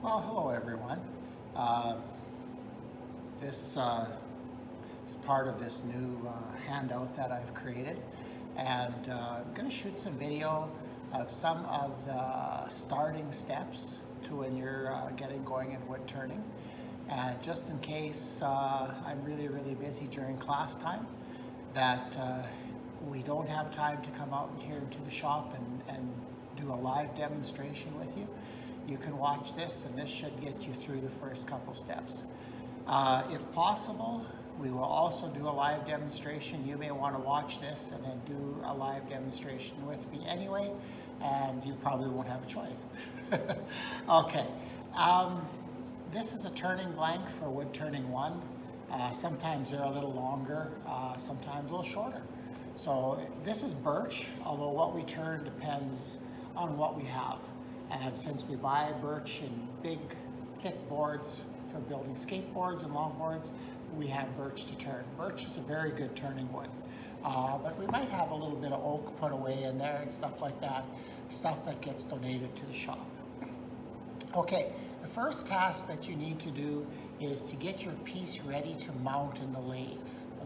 Well, hello everyone. This is part of this new handout that I've created, and I'm going to shoot some video of some of the starting steps to when you're getting going in wood turning. And just in case I'm really busy during class time, that we don't have time to come out here into the shop and do a live demonstration with you. You can watch this, and this should get you through the first couple steps. If possible, we will also do a live demonstration. You may want to watch this and then do a live demonstration with me anyway, and you probably won't have a choice. Okay, this is a turning blank for wood turning 1. Sometimes they're a little longer, sometimes a little shorter. So this is birch, although what we turn depends on what we have. And since we buy birch in big, thick boards for building skateboards and longboards, we have birch to turn. Birch is a very good turning wood. But we might have a little bit of oak put away in there and stuff like that, stuff that gets donated to the shop. Okay, the first task that you need to do is to get your piece ready to mount in the lathe,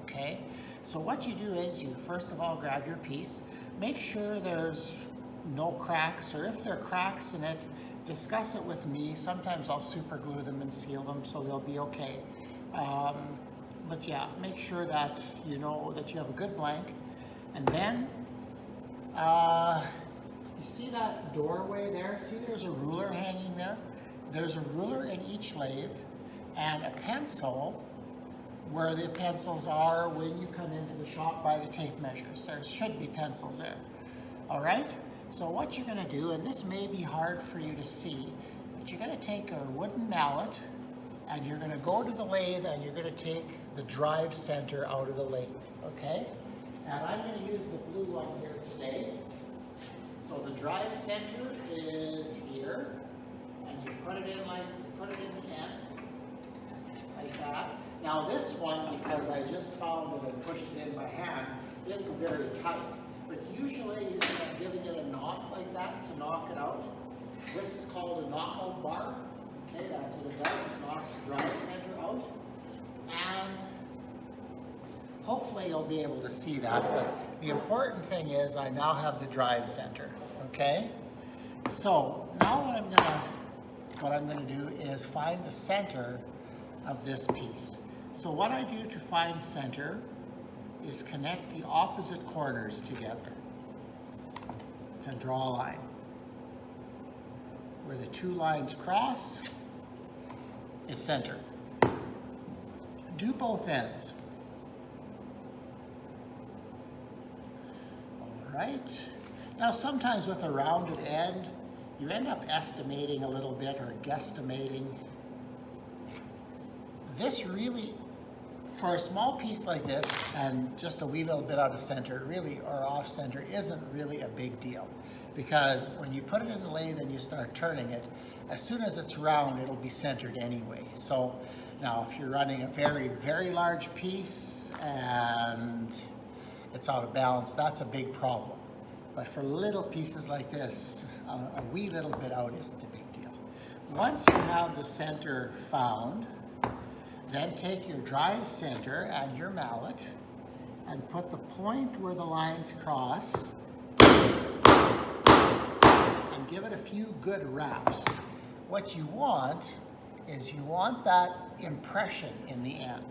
okay? So what you do is you first of all grab your piece, make sure there's no cracks, or if there are cracks in it, discuss it with me. Sometimes I'll super glue them and seal them so they'll be okay. But yeah, make sure that you know that you have a good blank. And then, you see that doorway there? See there's a ruler hanging there? There's a ruler in each lathe and a pencil where the pencils are when you come into the shop by the tape measures. There should be pencils there. All right? So what you're going to do, and this may be hard for you to see, but you're going to take a wooden mallet and you're going to go to the lathe and you're going to take the drive center out of the lathe, okay? And I'm going to use the blue one here today. So the drive center is here, and you put it in the end, like that. Now this one, because I just found that I pushed it in by hand, isn't very tight. But usually you're giving it a knock like that to knock it out. This is called a knockout bar. Okay, that's what it does. It knocks the drive center out. And hopefully you'll be able to see that. But the important thing is I now have the drive center. Okay? So now what I'm gonna do is find the center of this piece. So what I do to find center is connect the opposite corners together and draw a line. Where the two lines cross, it's center. Do both ends. All right. Now sometimes with a rounded end, you end up estimating a little bit or guesstimating. This really, for a small piece like this, and just a wee little bit out of center, really, or off center, isn't really a big deal. Because when you put it in the lathe and you start turning it, as soon as it's round, it'll be centered anyway. So now if you're running a very large piece and it's out of balance, that's a big problem. But for little pieces like this, a wee little bit out isn't a big deal. Once you have the center found, then take your drive center and your mallet and put the point where the lines cross and give it a few good raps. What you want is you want that impression in the end.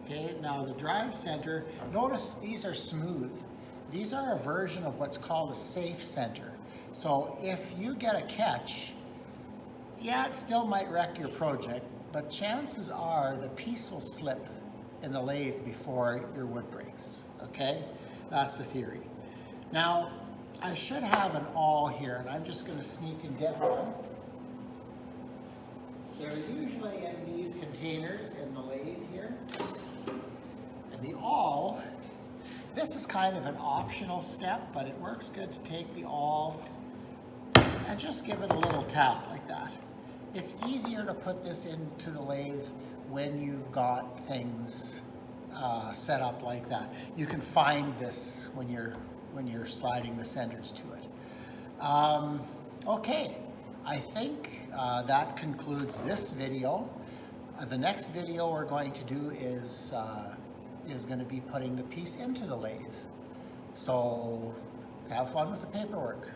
Okay, now the drive center, notice these are smooth. These are a version of what's called a safe center. So if you get a catch, yeah, it still might wreck your project, but chances are the piece will slip in the lathe before your wood breaks, okay? That's the theory. Now, I should have an awl here, and I'm just gonna sneak and get one. They're usually in these containers in the lathe here. And the awl, this is kind of an optional step, but it works good to take the awl and just give it a little tap like that. It's easier to put this into the lathe when you've got things set up like that. You can find this when you're sliding the centers to it. Okay, I think that concludes this video. The next video we're going to do is going to be putting the piece into the lathe. So have fun with the paperwork.